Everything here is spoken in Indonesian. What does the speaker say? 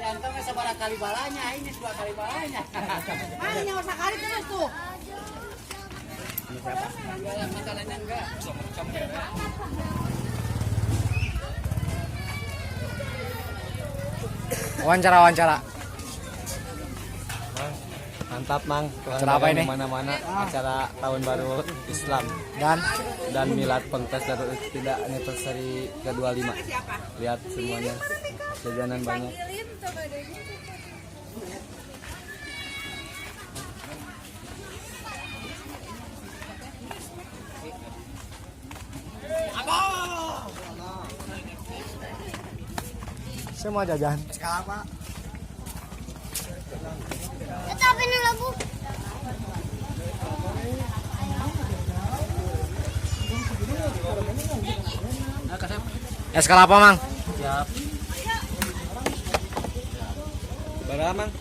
Antara sebarang kali balanya, ini 2 kali balanya. Mana yang sekali terus tuh? Ini siapa? Enggak, makanannya enggak. Wawancara. Mantap Mang, Acara apa ini? Mana-mana acara tahun baru Islam dan milad kontes Darul Iftida anniversary ke-25. Lihat semuanya, jajanan banyak. Semua jajan. Apa? Tapi ini lagu. Es kelapa, Mang. Siap. Berapa Mang?